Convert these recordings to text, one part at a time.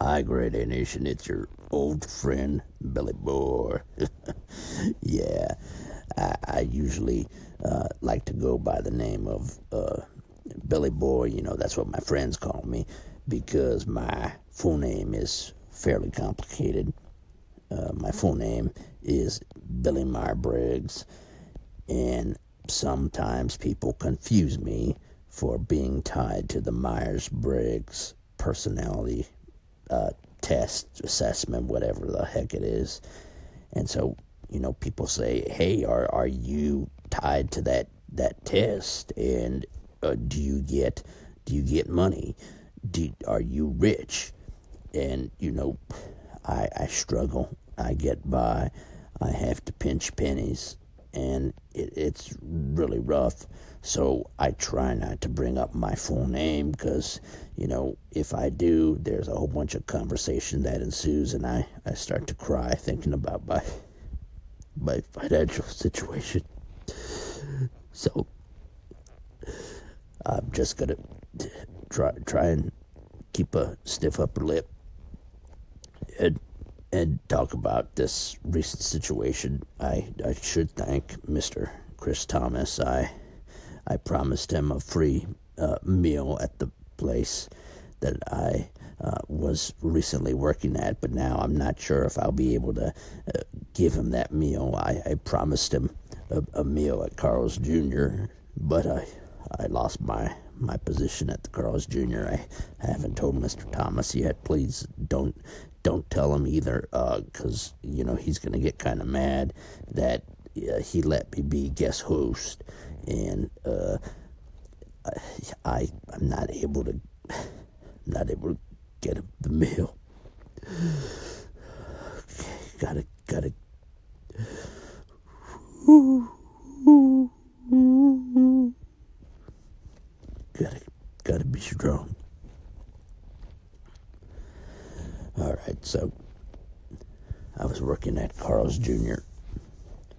Hi, Great A Nation. It's your old friend, Billy Boy. Yeah, I usually like to go by the name of Billy Boy. You know, that's what my friends call me because my full name is fairly complicated. My full name is Billy Meyer Briggs, and sometimes people confuse me for being tied to the Myers-Briggs personality test, assessment, whatever the heck it is. And so, you know, people say, hey, are you tied to that test? And do you get money? Are you rich? And, you know, I struggle. I get by. I have to pinch pennies, and it's really rough. So I try not to bring up my full name because, you know, if I do, there's a whole bunch of conversation that ensues, and I start to cry thinking about my financial situation. So I'm just going to try and keep a stiff upper lip and talk about this recent situation. I should thank Mr. Chris Thomas. I promised him a free meal at the place that I was recently working at, but now I'm not sure if I'll be able to give him that meal. I promised him a meal at Carl's Jr., but I lost my position at the Carl's Jr. I haven't told Mr. Thomas yet. Please don't tell him either, because, you know, he's going to get kind of mad that he let me be guest host, and I'm not able to get him the meal. Okay, gotta gotta be strong. All right, so I was working at Carl's Jr.,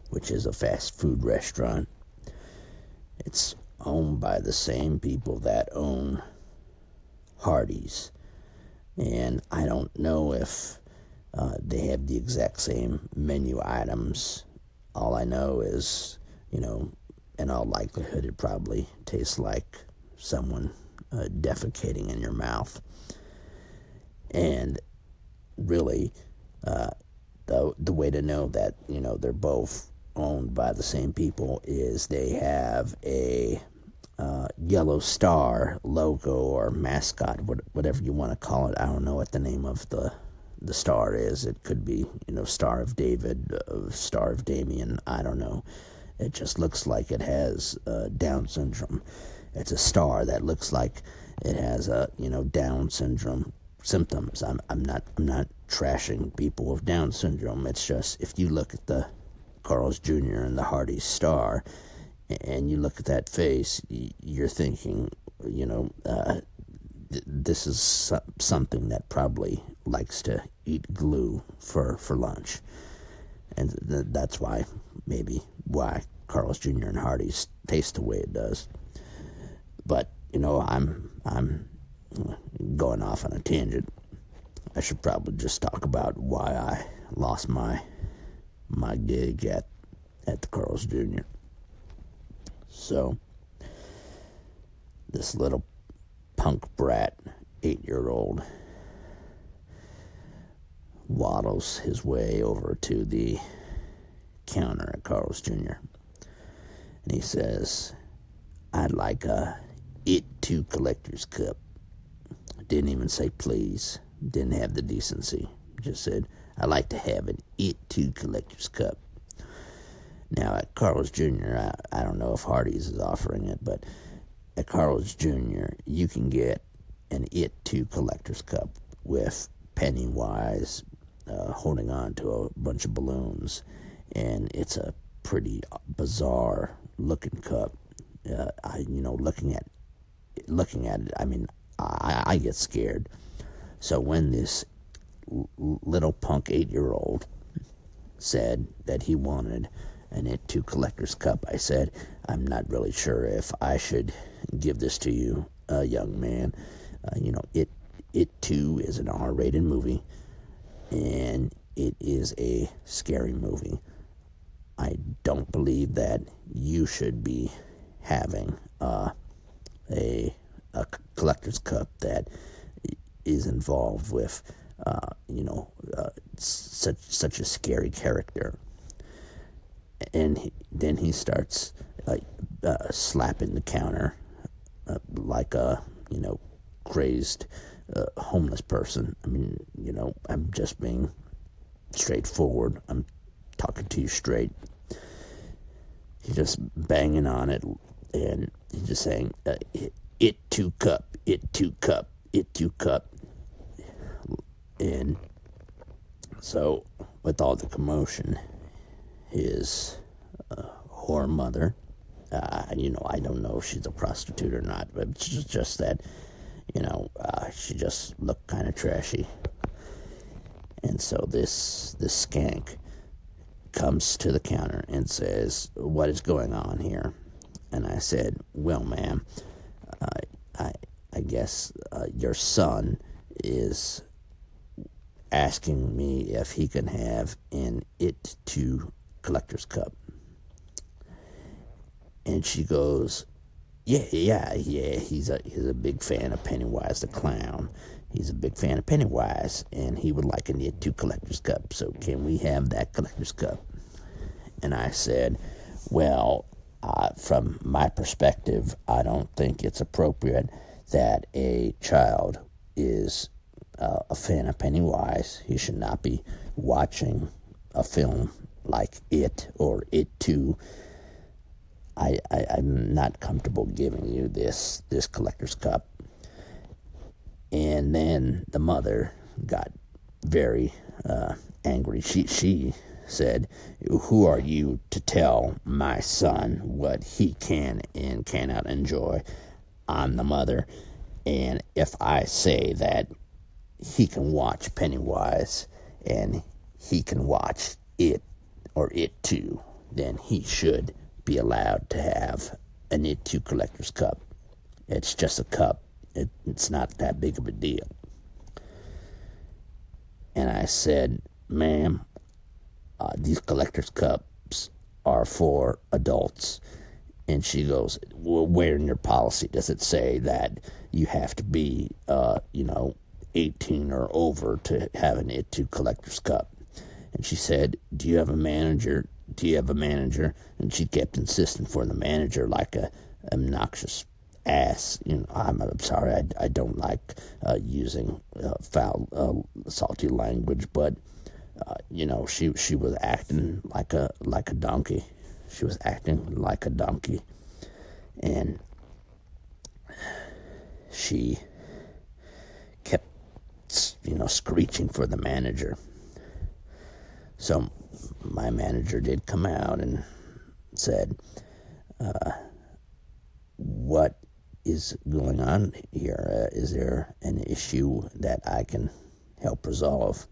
which is a fast food restaurant. It's owned by the same people that own Hardees, and I don't know if they have the exact same menu items. All I know is, you know, in all likelihood, it probably tastes like someone defecating in your mouth. And really, the way to know that, you know, they're both owned by the same people is they have a yellow star logo or mascot, whatever you want to call it. I don't know what the name of the star is. It could be, you know, Star of David, Star of Damien. I don't know. It just looks like it has Down syndrome. It's a star that looks like it has you know, Down syndrome symptoms. I'm not trashing people with Down syndrome. It's just, if you look at the Carl's Jr. and the Hardee's star, and you look at that face, you're thinking, you know, this is something that probably likes to eat glue for lunch. And that's why Carl's Jr. and Hardee's taste the way it does. But, you know, I'm going off on a tangent. I should probably just talk about why I lost my gig at the Carl's Jr. So, this little punk brat, 8-year-old, waddles his way over to the counter at Carl's Jr. and he says, I'd like a It Too collector's cup. Didn't even say please. Didn't have the decency. Just said, I'd like to have an It Too collector's cup. Now, at Carl's Jr., I don't know if Hardee's is offering it, but at Carl's Jr., you can get an It Too collector's cup with Pennywise holding on to a bunch of balloons, and it's a pretty bizarre looking cup. Looking at it, I mean, I get scared. So when this little punk 8-year-old said that he wanted an It Too collector's cup, I said, I'm not really sure if I should give this to you, young man. It It Too is an R-rated movie, and it is a scary movie. I don't believe that you should be having a collector's cup that is involved with, such a scary character. And then he starts slapping the counter like a, crazed homeless person. I mean, I'm just being straightforward. I'm talking to you straight. He's just banging on it, and he's just saying, it too cup, it too cup, it too cup. And so, with all the commotion, his whore mother, I don't know if she's a prostitute or not, but it's just that, she just looked kind of trashy. And so this skank comes to the counter and says, "What is going on here?" And I said, "Well, ma'am, I guess your son is asking me if he can have an It Too collector's cup." And she goes, yeah, he's a big fan of Pennywise the Clown. He's a big fan of Pennywise, and he would like an It Too collector's cup, so can we have that collector's cup? And I said, well, from my perspective, I don't think it's appropriate that a child is a fan of Pennywise. He should not be watching a film like It or It Too. I'm not comfortable giving you this collector's cup. And then the mother got very angry. She said, "Who are you to tell my son what he can and cannot enjoy? I'm the mother, and if I say that he can watch Pennywise and he can watch It or It Too, then he should be allowed to have an It Too collector's cup. It's just a cup. It's not that big of a deal." And I said, "Ma'am, these collector's cups are for adults." And she goes, "Well, where in your policy does it say that you have to be, 18 or over to have an It Too collector's cup?" And she said, "Do you have a manager? Do you have a manager?" And she kept insisting for the manager like a obnoxious ass. I'm sorry, I don't like using foul, salty language, but she was acting like a donkey. She was acting like a donkey, and she kept, screeching for the manager. So my manager did come out and said, "What is going on here? Is there an issue that I can help resolve?"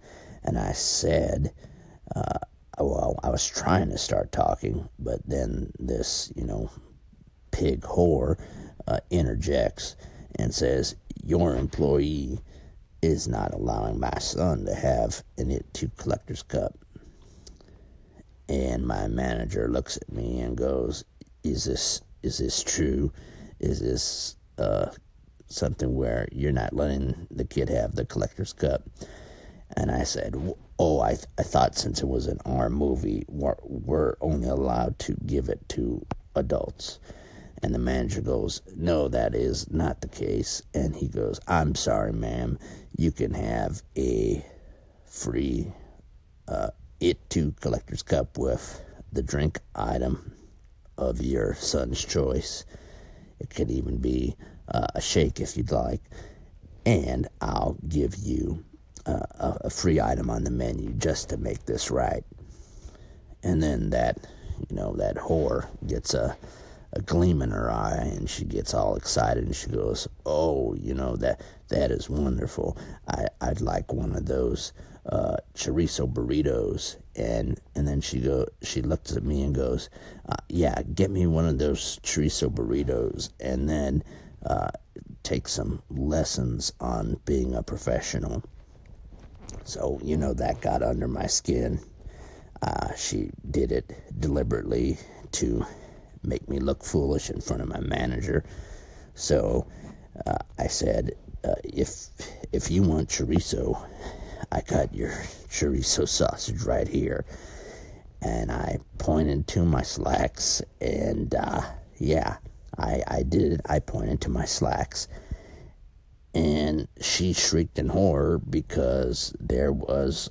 And I said, well, I was trying to start talking, but then this, pig whore interjects and says, "Your employee is not allowing my son to have an It Too collector's cup." And my manager looks at me and goes, Is this true? Is this something where you're not letting the kid have the collector's cup?" And I said, "Oh, I thought since it was an R movie, we're only allowed to give it to adults." And the manager goes, "No, that is not the case." And he goes, "I'm sorry, ma'am, you can have a free It Too collector's cup with the drink item of your son's choice. It could even be a shake if you'd like. And I'll give you a free item on the menu just to make this right." And then that whore gets a gleam in her eye, and she gets all excited, and she goes, "Oh, that is wonderful. I'd like one of those chorizo burritos." And then she looks at me and goes, "Yeah, get me one of those chorizo burritos, and then take some lessons on being a professional. So, that got under my skin. She did it deliberately to make me look foolish in front of my manager. So I said, if you want chorizo, I got your chorizo sausage right here. And I pointed to my slacks, and I did it. I pointed to my slacks, and she shrieked in horror because there was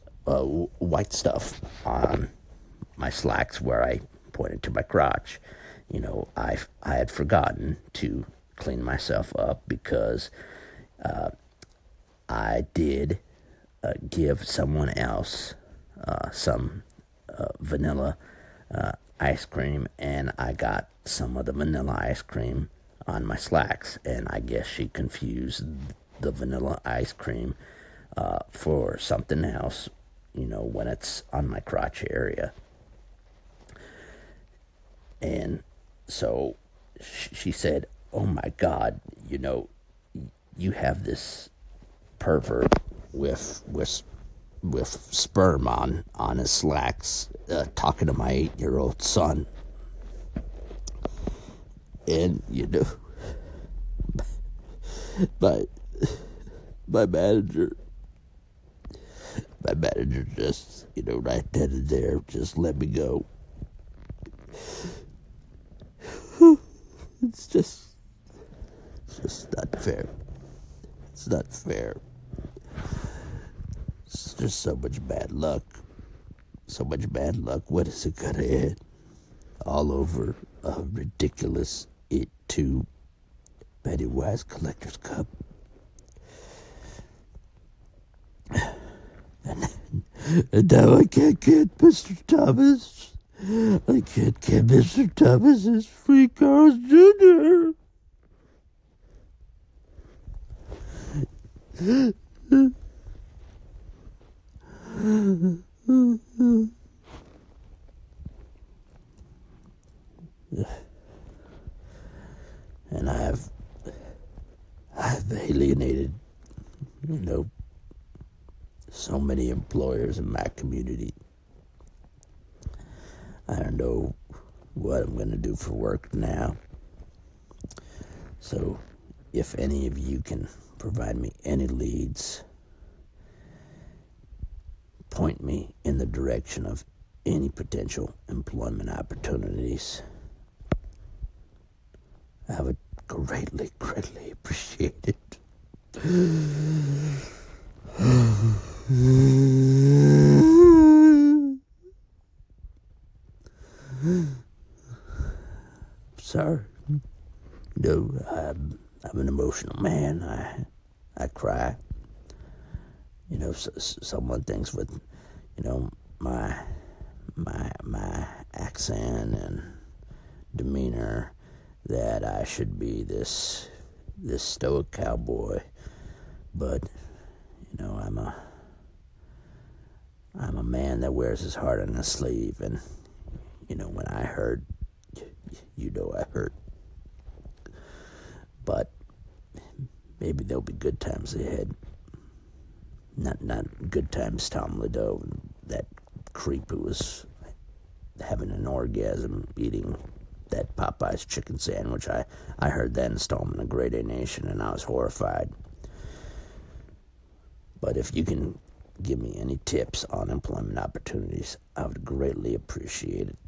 white stuff on my slacks where I pointed to my crotch. I had forgotten to clean myself up because I did give someone else some vanilla ice cream, and I got some of the vanilla ice cream on my slacks, and I guess she confused the vanilla ice cream for something else, when it's on my crotch area. And so she said, "Oh my God, you have this pervert with sperm on his slacks talking to my 8-year-old son." And my manager just right then and there just let me go. It's just not fair. It's not fair. It's just so much bad luck. So much bad luck. When is it gonna end? All over a ridiculous It Too Pennywise Collector's Cup. And now I can't get Mr. Thomas. I can't get Mr. Thomas's free Carl's Jr. And I've alienated, so many employers in my community. I don't know what I'm going to do for work now. So if any of you can provide me any leads, point me in the direction of any potential employment opportunities, I would greatly, greatly appreciate it. Sorry. I'm an emotional man. I cry. Someone thinks with, my accent and demeanor that I should be this stoic cowboy, but I'm a man that wears his heart on his sleeve, and when I hurt, I hurt. But maybe there'll be good times ahead. Not good times Tom Lideau, that creep who was having an orgasm eating that Popeye's chicken sandwich. I heard that installment of Great A Nation, and I was horrified. But if you can give me any tips on employment opportunities, I would greatly appreciate it.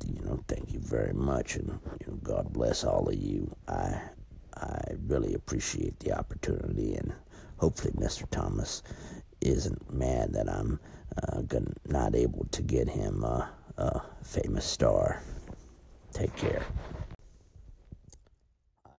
Thank you very much, and God bless all of you. I really appreciate the opportunity, and hopefully Mr. Thomas isn't mad that I'm not able to get him a famous star. Take care.